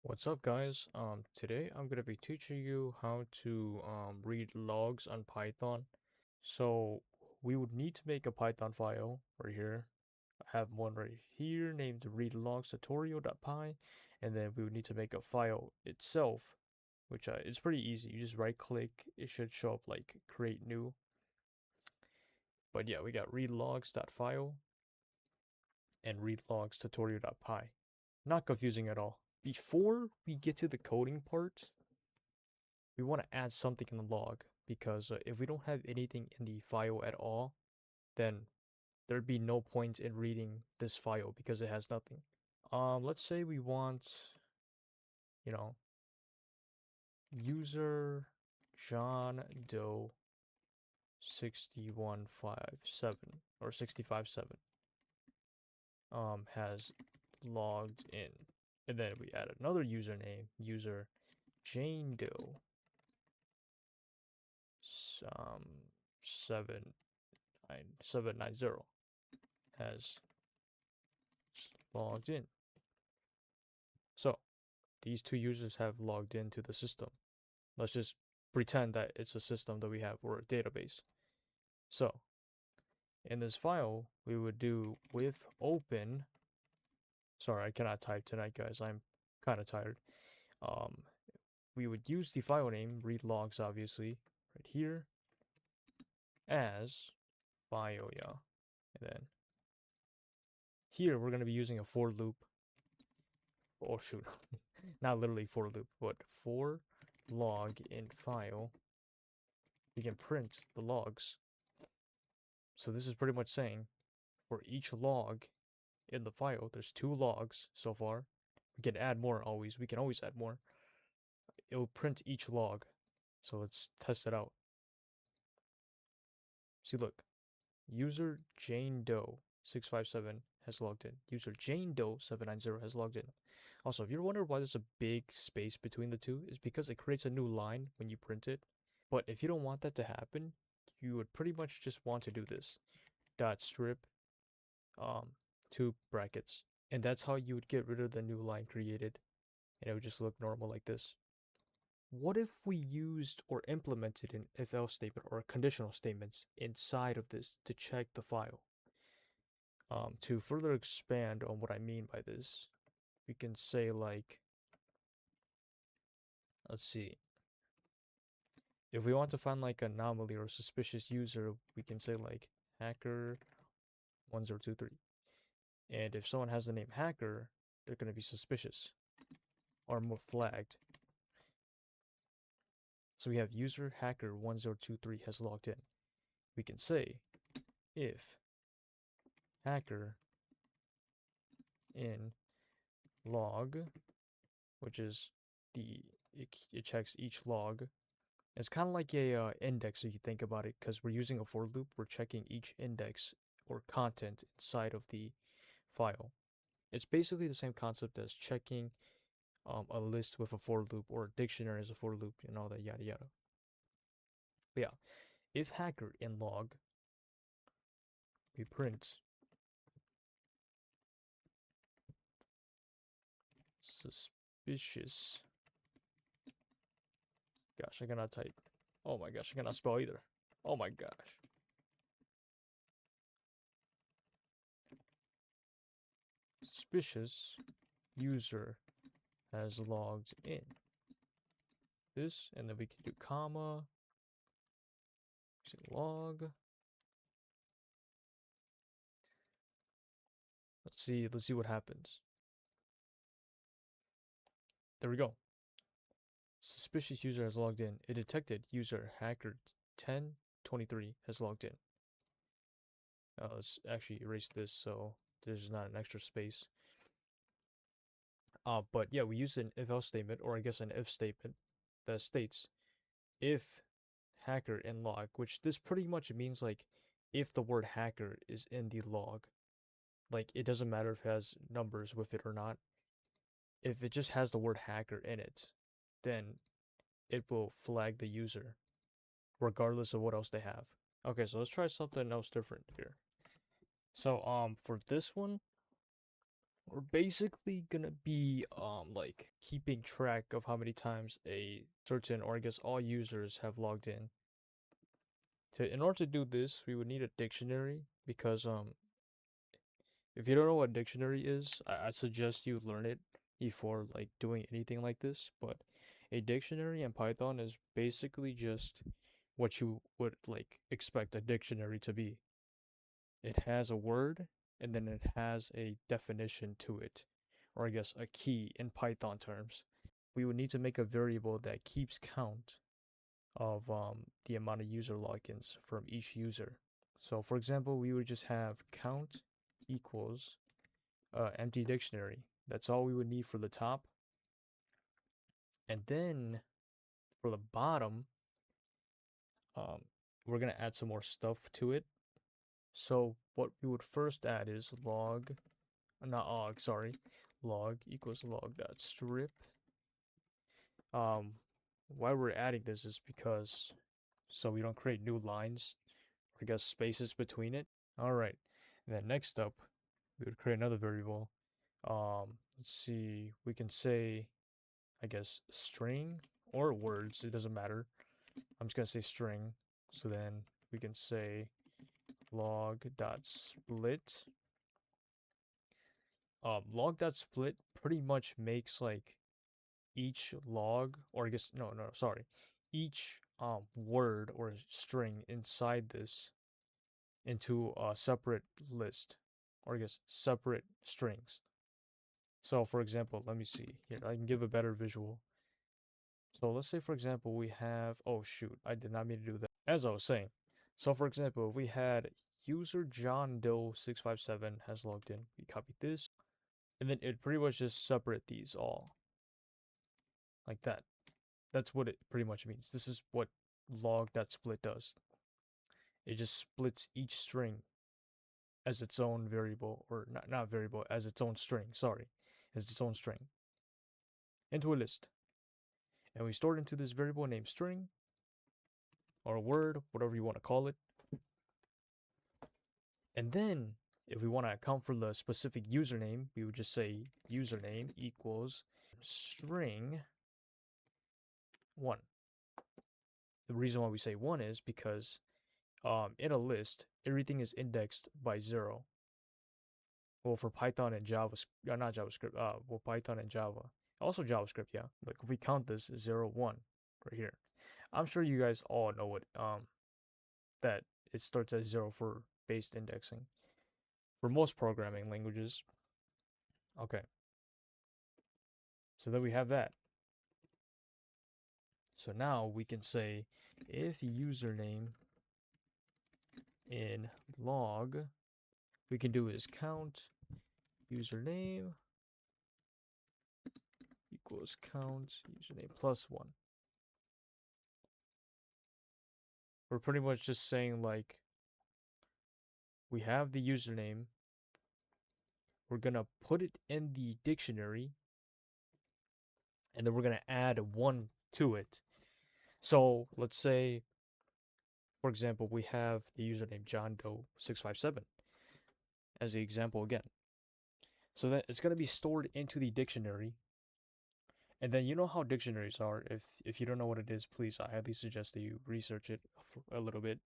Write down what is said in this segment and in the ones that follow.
What's up, guys? Today I'm gonna be teaching you how to read logs on Python. So we would need to make a Python file right here. I have one right here named readlogs.tutorial.py, and then we would need to make a file itself, which is pretty easy. You just right click, it should show up like create new. But yeah, we got readlogs.file and readlogs.tutorial.py. Not confusing at all. Before we get to the coding part, we want to add something in the log because if we don't have anything in the file at all, then there'd be no point in reading this file because it has nothing. Let's say we want, you know, user John Doe 6157 or 657 has logged in. And then we add another username, user Jane Doe um 790 has logged in. So these two users have logged into the system. Let's just pretend that it's a system that we have or a database. So in this file, we would do with open. Sorry, I cannot type tonight, guys. I'm kind of tired. Um, we would use the file name, read logs, obviously, right here as file, yeah. And then here we're going to be using a for loop. Oh, shoot. Not literally for loop, but for log in file, we can print the logs. So this is pretty much saying for each log in the file, there's two logs so far. We can add more always. We can always add more. It will print each log. So let's test it out. See, look. User Jane Doe 657 has logged in. User Jane Doe 790 has logged in. Also, if you're wondering why there's a big space between the two, is because it creates a new line when you print it. But if you don't want that to happen, you would pretty much just want to do this. Dot strip um two brackets. And that's how you would get rid of the new line created. And it would just look normal like this. What if we used or implemented an if-else statement or conditional statements inside of this to check the file? To further expand on what I mean by this, we can say like, let's see, if we want to find like anomaly or suspicious user, we can say like hacker 1023. And if someone has the name hacker, they're going to be suspicious or more flagged. So we have user hacker 1023 has logged in. We can say if hacker in log, which is it checks each log. It's kind of like a index if you think about it, because we're using a for loop. We're checking each index or content inside of the file. It's basically the same concept as checking a list with a for loop or a dictionary as a for loop and all that yada yada. But yeah, if hacker in log, we print suspicious. Gosh, I cannot type. Oh my gosh, I cannot spell either. Oh my gosh. Suspicious user has logged in. This, and then we can do comma, log. Let's see what happens. There we go. Suspicious user has logged in. It detected user hacker 1023 has logged in. Let's actually erase this so there's not an extra space. But yeah, we used an if else statement, or I guess an if statement that states if hacker in log, which this pretty much means like if the word hacker is in the log. Like it doesn't matter if it has numbers with it or not. If it just has the word hacker in it, then it will flag the user regardless of what else they have. Okay, so let's try something else different here. So for this one, We're basically gonna be like keeping track of how many times a certain, or I guess all users have logged in. In order to do this, we would need a dictionary because if you don't know what dictionary is, I suggest you learn it before like doing anything like this. But a dictionary in Python is basically just what you would like expect a dictionary to be. It has a word and then it has a definition to it, or I guess a key in Python terms. We would need to make a variable that keeps count of the amount of user logins from each user. So for example, we would just have count equals empty dictionary. That's all we would need for the top. And then for the bottom, um, we're gonna add some more stuff to it. So what we would first add is log, not log, sorry, log equals log dot strip. Why we're adding this is because so we don't create new lines, or I guess spaces between it. All right. And then next up, we would create another variable. Let's see, we can say, I guess, string or words, it doesn't matter. I'm just gonna say string. So then we can say log dot split. Log dot split pretty much makes like each log, or I guess no, sorry, each word or string inside this into a separate list, or I guess separate strings. So for example, let me see here. I can give a better visual. So let's say for example we have, oh shoot, I did not mean to do that. As I was saying, so for example, if we had user John Doe 657 has logged in, we copy this, and then it pretty much just separate these all like that. That's what it pretty much means. This is what log.split does. It just splits each string as its own variable, or not variable, as its own string, sorry, as its own string, into a list. And we store it into this variable named string, or a word, whatever you want to call it. And then, if we want to account for the specific username, we would just say username equals string 1. The reason why we say 1 is because in a list, everything is indexed by 0. Well, for Python and JavaScript, not JavaScript, well, Python and Java. Also JavaScript, yeah. Like if we count this 0, 1 right here. I'm sure you guys all know what that it starts at 0 for base indexing. For most programming languages. Okay. So then we have that. So now we can say if username in log, we can do is count username equals count username plus 1. We're pretty much just saying like we have the username, we're gonna put it in the dictionary, and then we're gonna add 1 to it. So let's say, for example, we have the username John Doe 657 as the example again. So that it's gonna be stored into the dictionary. And then you know how dictionaries are. If you don't know what it is, please, I highly suggest that you research it a little bit.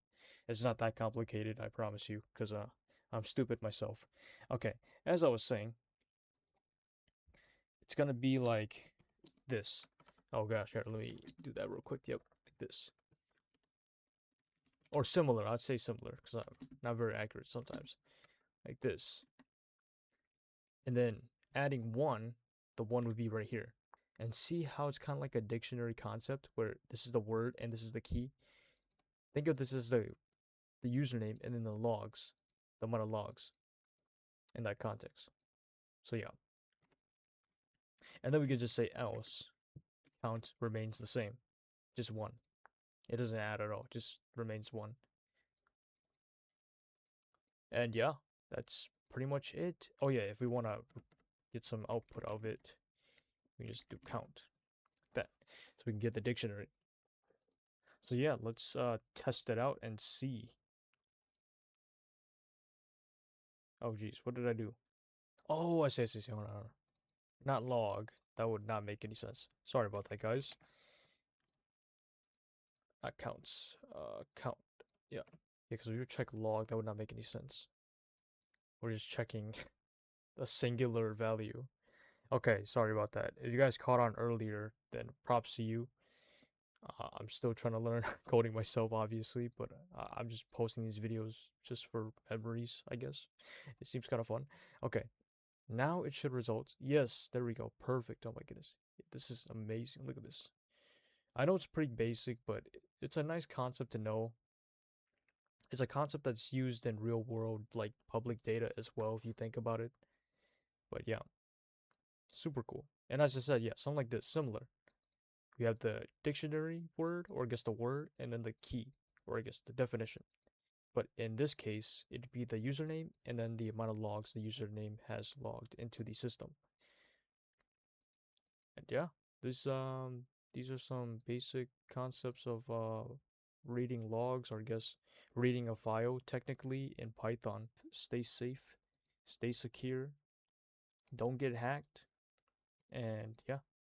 It's not that complicated, I promise you, because I'm stupid myself. Okay, as I was saying, it's gonna be like this. Oh gosh, here, let me do that real quick. Yep, like this. Or similar, I'd say similar, because I'm not very accurate sometimes. Like this. And then adding 1, the 1 would be right here. And see how it's kind of like a dictionary concept where this is the word and this is the key. Think of this as the username and then the logs, the amount of logs in that context. So yeah. And then we could just say else count remains the same, just 1. It doesn't add at all, just remains 1. And yeah, that's pretty much it. Oh yeah, if we want to get some output of it, we just do count that, so we can get the dictionary. So yeah, let's test it out and see. Oh geez, what did I do? Oh, I see. Hold on. Not log. That would not make any sense. Sorry about that, guys. Accounts. Count. Yeah. Yeah, because if you check log, that would not make any sense. We're just checking a singular value. Okay, sorry about that. If you guys caught on earlier, then props to you. I'm still trying to learn coding myself, obviously, but I'm just posting these videos just for memories, I guess. It seems kind of fun. Okay, now it should result. Yes, there we go. Perfect. Oh my goodness. This is amazing. Look at this. I know it's pretty basic, but it's a nice concept to know. It's a concept that's used in real world, like public data as well, if you think about it. But yeah, super cool. And as I said, yeah, something like this, similar. We have the dictionary word, or I guess the word, and then the key, or I guess the definition. But in this case, it'd be the username and then the amount of logs the username has logged into the system. And yeah, this these are some basic concepts of reading logs, or I guess reading a file technically in Python. Stay safe, stay secure, don't get hacked, and yeah.